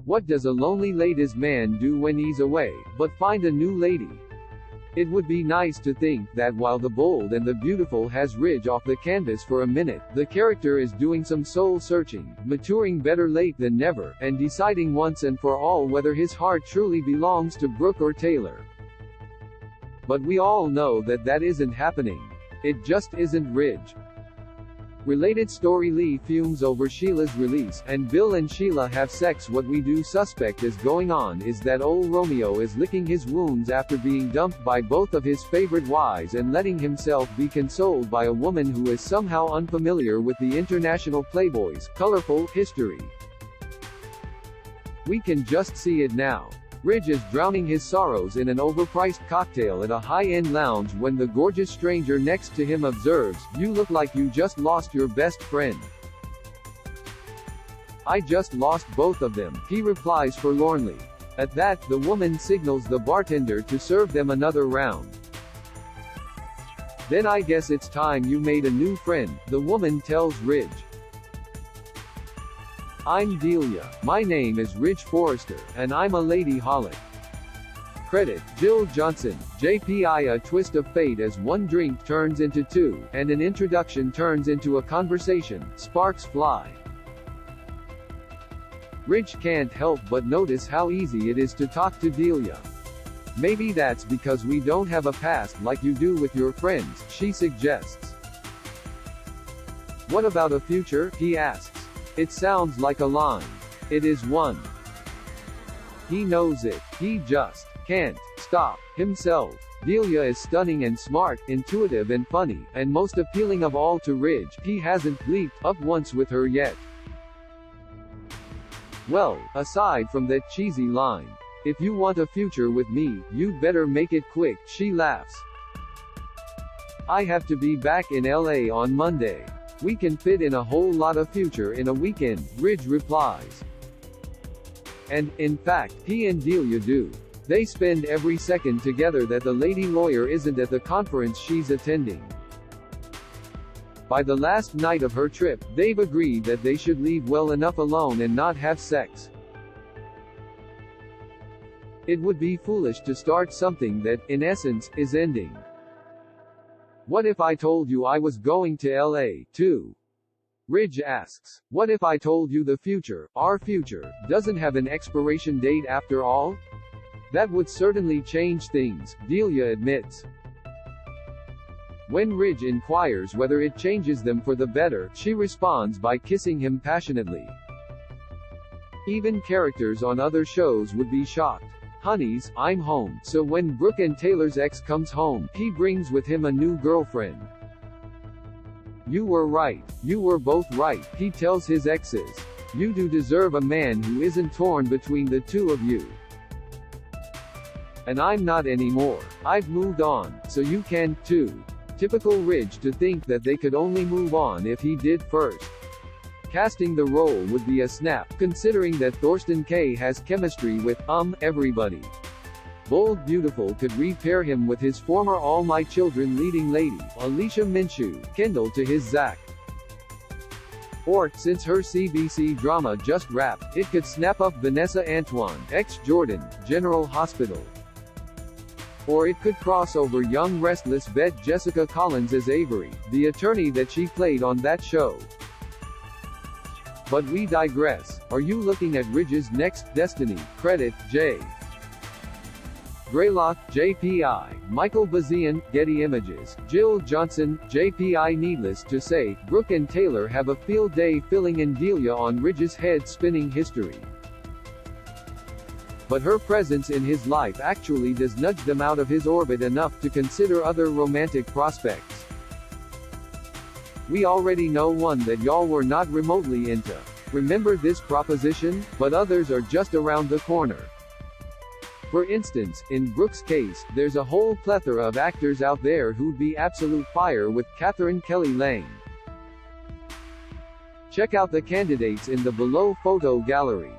What does a lonely ladies man do when he's away, but find a new lady? It would be nice to think that while the bold and the beautiful has Ridge off the canvas for a minute, the character is doing some soul searching, maturing better late than never, and deciding once and for all whether his heart truly belongs to Brooke or Taylor. But we all know that that isn't happening. It just isn't Ridge. Related story: Lee fumes over Sheila's release, and Bill and Sheila have sex. What we do suspect is going on is that old Romeo is licking his wounds after being dumped by both of his favorite wives and letting himself be consoled by a woman who is somehow unfamiliar with the international Playboy's colorful history. We can just see it now. Ridge is drowning his sorrows in an overpriced cocktail at a high-end lounge when the gorgeous stranger next to him observes, "You look like you just lost your best friend." "I just lost both of them," he replies forlornly. At that, the woman signals the bartender to serve them another round. "Then I guess it's time you made a new friend," the woman tells Ridge. "I'm Delia. My name is Ridge Forrester, and I'm a lady holic." Credit: Jill Johnson, JPI. A twist of fate as one drink turns into two, and an introduction turns into a conversation, sparks fly. Ridge can't help but notice how easy it is to talk to Delia. "Maybe that's because we don't have a past like you do with your friends," she suggests. "What about a future?" he asks. It sounds like a line. It is one. He knows it. He just can't stop himself. Delia is stunning and smart, intuitive and funny, and most appealing of all to Ridge. He hasn't bleeped up once with her yet. Well, aside from that cheesy line, "If you want a future with me, you'd better make it quick," she laughs. "I have to be back in LA on Monday. We can fit in a whole lot of future in a weekend," Ridge replies. And, in fact, he and Delia do. They spend every second together that the lady lawyer isn't at the conference she's attending. By the last night of her trip, they've agreed that they should leave well enough alone and not have sex. It would be foolish to start something that, in essence, is ending. "What if I told you I was going to LA, too?" Ridge asks. "What if I told you the future, our future, doesn't have an expiration date after all?" "That would certainly change things," Delia admits. When Ridge inquires whether it changes them for the better, she responds by kissing him passionately. Even characters on other shows would be shocked. "Honeys, I'm home." So when Brooke and Taylor's ex comes home, he brings with him a new girlfriend. "You were right. You were both right," he tells his exes. "You do deserve a man who isn't torn between the two of you. And I'm not anymore. I've moved on, so you can, too." Typical Ridge to think that they could only move on if he did first. Casting the role would be a snap, considering that Thorsten Kaye has chemistry with, everybody. Bold Beautiful could repair him with his former All My Children leading lady, Alicia Minshew, Kendall to his Zach. Or, since her CBC drama just wrapped, it could snap up Vanessa Antoine, ex-Jordan, General Hospital. Or it could cross over young restless vet Jessica Collins as Avery, the attorney that she played on that show. But we digress. Are you looking at Ridge's next destiny? Credit: J. Greylock, JPI, Michael Bazian, Getty Images, Jill Johnson, JPI. Needless to say, Brooke and Taylor have a field day filling in Delia on Ridge's head-spinning history. But her presence in his life actually does nudge them out of his orbit enough to consider other romantic prospects. "We already know one that y'all were not remotely into. Remember this proposition? But others are just around the corner." For instance, in Brooke's case, there's a whole plethora of actors out there who'd be absolute fire with Catherine Kelly Lang. Check out the candidates in the below photo gallery.